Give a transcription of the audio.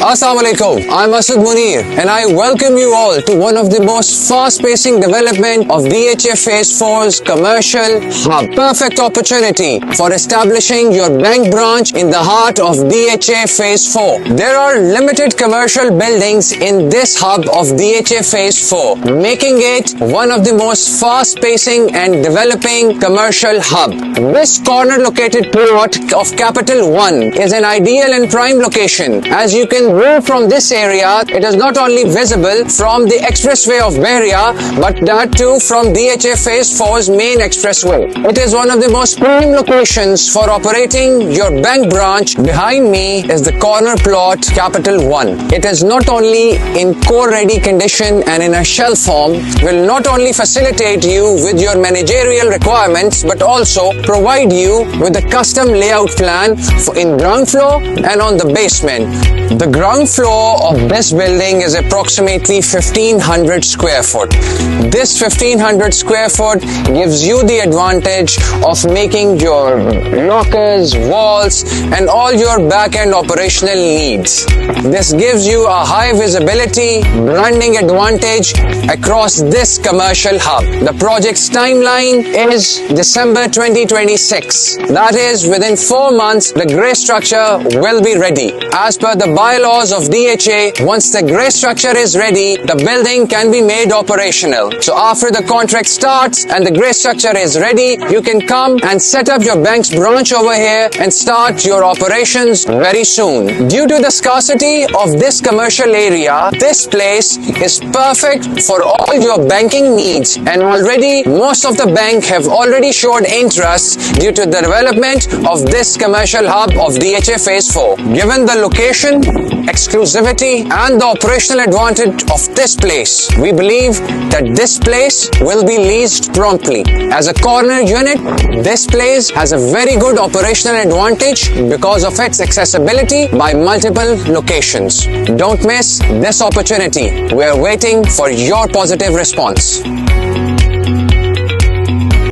Assalamualaikum. I'm Asad Munir and I welcome you all to one of the most fast-pacing development of DHA Phase 4's commercial hub. Perfect opportunity for establishing your bank branch in the heart of DHA Phase 4. There are limited commercial buildings in this hub of DHA Phase 4, making it one of the most fast-pacing and developing commercial hub. This corner-located plot of Capital One is an ideal and prime location. As you can view from this area, it is not only visible from the expressway of Bahria, but that too from DHA Phase 4's main expressway. It is one of the most prime locations for operating your bank branch. Behind me is the corner plot Capital One. It is not only in core-ready condition and in a shell form, will not only facilitate you with your managerial requirements, but also provide you with a custom layout plan in ground floor and on the basement. The ground floor of this building is approximately 1500 square foot. This 1500 square foot gives you the advantage of making your lockers, walls and all your back-end operational needs. This gives you a high visibility, branding advantage across this commercial hub. The project's timeline is December 2026. That is, within 4 months, the grey structure will be ready. As per the bylaws of DHA, once the grey structure is ready, the building can be made operational. So after the contract starts and the grey structure is ready, you can come and set up your bank's branch over here and start your operations very soon. Due to the scarcity of this commercial area, this place is perfect for all your banking needs, and already most of the bank have already showed interest due to the development of this commercial hub of DHA Phase 4. Given the location, exclusivity and the operational advantage of this place, we believe that this place will be leased promptly. As a corner unit, this place has a very good operational advantage because of its accessibility by multiple locations. Don't miss this opportunity. We are waiting for your positive response.